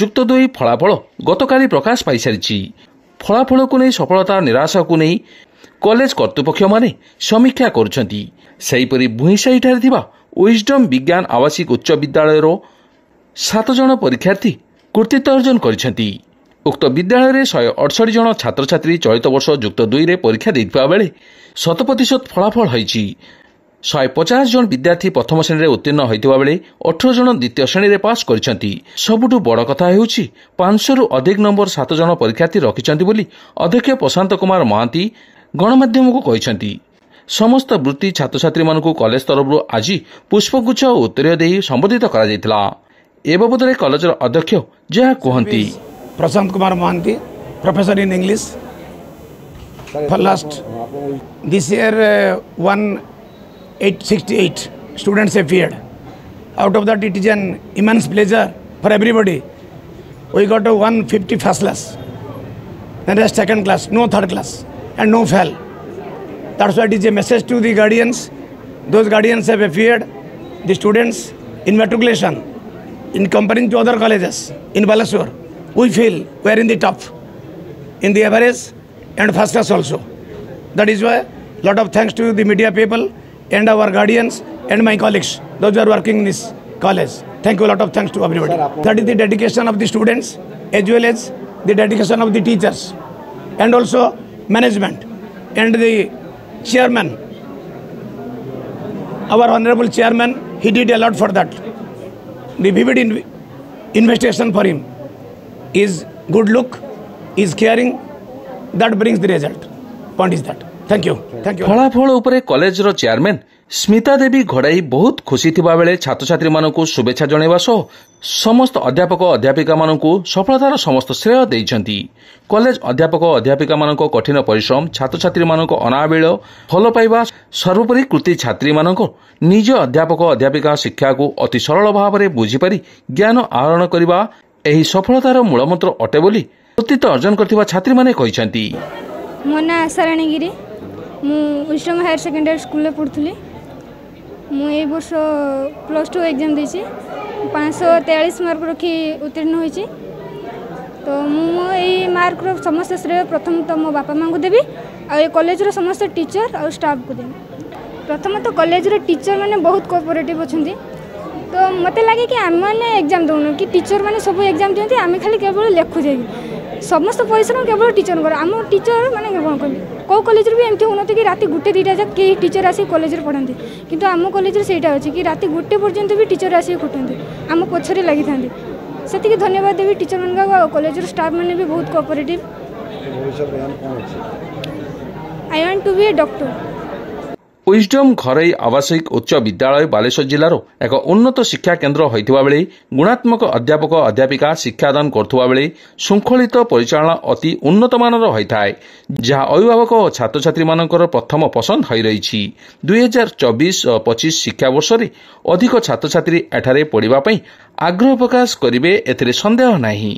ଯୁକ୍ତ 2 ଫଳାଫଳ ଗତକାଲି ପ୍ରକାଶ ପାଇସାରିଛି। ଫଳାଫଳକୁ ନେଇ ସଫଳତା ନିରାଶାକୁ ନେଇ କଲେଜ କର୍ତ୍ତୃପକ୍ଷମାନେ ସମୀକ୍ଷା କରୁଛନ୍ତି। ସେହିପରି ଭୁଇଁସାହିଠାରେ ଥିବା ୱିଜଡମ୍ ବିଜ୍ଞାନ ଆବାସିକ ଉଚ୍ଚ ବିଦ୍ୟାଳୟର 7 ଜଣ ପରୀକ୍ଷାର୍ଥୀ କୃତିତ୍ୱ ଅର୍ଜନ କରିଛନ୍ତି। ଉକ୍ତ ବିଦ୍ୟାଳୟରେ 168 ଜଣ ଛାତ୍ରଛାତ୍ରୀ ଚଳିତ ବର୍ଷ ଯୁକ୍ତ 2ରେ ପରୀକ୍ଷା ଦେଇଥିବା ବେଳେ 100% ଫଳାଫଳ ହୋଇଛି। 150 ଜଣ ବିଦ୍ୟାର୍ଥୀ ପ୍ରଥମ ଶ୍ରେଣୀରେ ଉତ୍ତୀର୍ଣ୍ଣ ହୋଇଥିବା ବେଳେ 18 ଜଣ ଦ୍ୱିତୀୟ ଶ୍ରେଣୀରେ ପାସ୍ କରିଛନ୍ତି। ସବୁଠୁ ବଡ଼ କଥା ହେଉଛି 500ରୁ ଅଧିକ ନମ୍ବର 7 ଜଣ ପରୀକ୍ଷାର୍ଥୀ ରଖିଛନ୍ତି ବୋଲି ଅଧ୍ୟକ୍ଷ ପ୍ରଶାନ୍ତ କୁମାର ମହାନ୍ତି ଗଣମାଧ୍ୟମକୁ କହିଛନ୍ତି। ସମସ୍ତ ବୃତ୍ତି ଛାତ୍ରଛାତ୍ରୀମାନଙ୍କୁ କଲେଜ ତରଫରୁ ଆଜି ପୁଷ୍ପଗୁଚ୍ଛ ଓ ଉତ୍ତରୀୟ ଦେଇ ସମ୍ବୋଧିତ କରାଯାଇଥିଲା। ଏ ବାବଦରେ କଲେଜର ଅଧ୍ୟକ୍ଷ ଯାହା କୁହନ୍ତି। Prashant Kumar Mohanty, professor in English. For last this year 1868 students appeared. Out of that, it is an immense pleasure for everybody. We got a 150 first class, and rest second class, no third class, and no fail. That's why it is a message to the guardians. Those guardians have appeared. The students in matriculation, in comparing to other colleges in Balasore, we feel we are in the top, in the average and first class also. That is why lot of thanks to the media people and our guardians and my colleagues, those who are working in this college. Thank you, a lot of thanks to everybody. That is the dedication of the students as well as the dedication of the teachers and also management and the chairman. Our honorable chairman, he did a lot for that. The vivid investigation for him is good look, is caring, that brings the result. Point is that. Thank you. Thank you. ଫଳାଫଳ ଉପରେ କଲେଜର chairman Smita ଦେବୀ ଘଡ଼ାଇ ବହୁତ ଖୁସି ଥିବା ବେଳେ ଛାତ୍ରଛାତ୍ରୀମାନଙ୍କୁ ଶୁଭେଚ୍ଛା ଜଣାଇବା ସହ ସମସ୍ତ ଅଧ୍ୟାପକ ଅଧ୍ୟାପିକାମାନଙ୍କୁ ସଫଳତାର ସମସ୍ତ ଶ୍ରେୟ ଦେଇଛନ୍ତି। କଲେଜ ଅଧ୍ୟାପକ ଅଧ୍ୟାପିକାମାନଙ୍କ କଠିନ ପରିଶ୍ରମ, ଛାତ୍ରଛାତ୍ରୀମାନଙ୍କ ଅନାବିଳ ଭଲ ପାଇବା, ସର୍ବୋପରି କୃତି ଛାତ୍ରୀମାନଙ୍କ ନିଜ ଅଧ୍ୟାପକ ଅଧ୍ୟାପିକା ଶିକ୍ଷାକୁ ଅତି ସରଳ ଭାବରେ ବୁଝିପାରି ଜ୍ଞାନ ଆହରଣ କରିବା ଏହି ସଫଳତାର ମୂଳମନ୍ତ୍ର ଅଟେ ବୋଲି କୃତିତ୍ୱ ଅର୍ଜନ କରିଥିବା ଛାତ୍ରୀମାନେ କହିଛନ୍ତି। ମୋ ନାଁ ଆଶାରାଣୀ ଗିରି, ମୁଁ ୱିଜଡମ୍ ହାୟର ସେକେଣ୍ଡାରୀ ସ୍କୁଲରେ ପଢ଼ୁଥିଲି। ମୁଁ ଏଇ ବର୍ଷ +2 ଏକ୍ଜାମ୍ ଦେଇଛି, 543 ମାର୍କ ରଖି ଉତ୍ତୀର୍ଣ୍ଣ ହୋଇଛି। ତ ମୁଁ ଏଇ ମାର୍କର ସମସ୍ତ ଶ୍ରେୟ ପ୍ରଥମତଃ ମୋ ବାପା ମାଆଙ୍କୁ ଦେବି, ଆଉ ଏ କଲେଜର ସମସ୍ତ ଟିଚର ଆଉ ଷ୍ଟାଫ୍କୁ ଦେବି। ପ୍ରଥମତଃ କଲେଜର ଟିଚର ମାନେ ବହୁତ କୋଅପରେଟିଭ୍ ଅଛନ୍ତି। ତ ମୋତେ ଲାଗେ କି ଆମେମାନେ ଏକ୍ଜାମ୍ ଦେଉନୁ କି ଟିଚର ମାନେ ସବୁ ଏକ୍ଜାମ୍ ଦିଅନ୍ତି, ଆମେ ଖାଲି କେବଳ ଲେଖୁଛେ। ସମସ୍ତ ପରିଶ୍ରମ କେବଳ ଟିଚରଙ୍କର। ଆମ ଟିଚର ମାନେ କ'ଣ କହିଲି, କେଉଁ କଲେଜରେ ବି ଏମିତି ହେଉନଥିବ କି ରାତି 1-2ଟା ଯାକ କେହି ଟିଚର ଆସିକି କଲେଜରେ ପଢ଼ାନ୍ତି, କିନ୍ତୁ ଆମ କଲେଜରେ ସେଇଟା ଅଛି କି ରାତି 1 ପର୍ଯ୍ୟନ୍ତ ବି ଟିଚର ଆସିକି ଖଟନ୍ତି, ଆମ ପଛରେ ଲାଗିଥାନ୍ତି। ସେତିକି ଧନ୍ୟବାଦ ଦେବି ଟିଚରମାନଙ୍କୁ, ଆଉ କଲେଜର ଷ୍ଟାଫ୍ ମାନେ ବି ବହୁତ cooperative. I want to B A doctor. Wisdom ଘରୋଇ ଆବାସିକ ଉଚ୍ଚ ବିଦ୍ୟାଳୟ ବାଲେଶ୍ୱର ଜିଲ୍ଲାର ଏକ ଉନ୍ନତ ଶିକ୍ଷା କେନ୍ଦ୍ର ହୋଇଥିବା ବେଳେ ଗୁଣାତ୍ମକ ଅଧ୍ୟାପକ ଅଧ୍ୟାପିକା ଶିକ୍ଷାଦାନ କରୁଥିବା ବେଳେ ଶୃଙ୍ଖଳିତ ପରିଚାଳନା ଅତି ଉନ୍ନତମାନର ହୋଇଥାଏ, ଯାହା ଅଭିଭାବକ ଓ ଛାତ୍ରଛାତ୍ରୀମାନଙ୍କର ପ୍ରଥମ ପସନ୍ଦ ହୋଇ ରହିଛି। 2024-25 ଶିକ୍ଷାବର୍ଷରେ ଅଧିକ ଛାତ୍ରଛାତ୍ରୀ ଏଠାରେ ପଢ଼ିବା ପାଇଁ ଆଗ୍ରହ ପ୍ରକାଶ କରିବେ, ଏଥିରେ ସନ୍ଦେହ ନାହିଁ।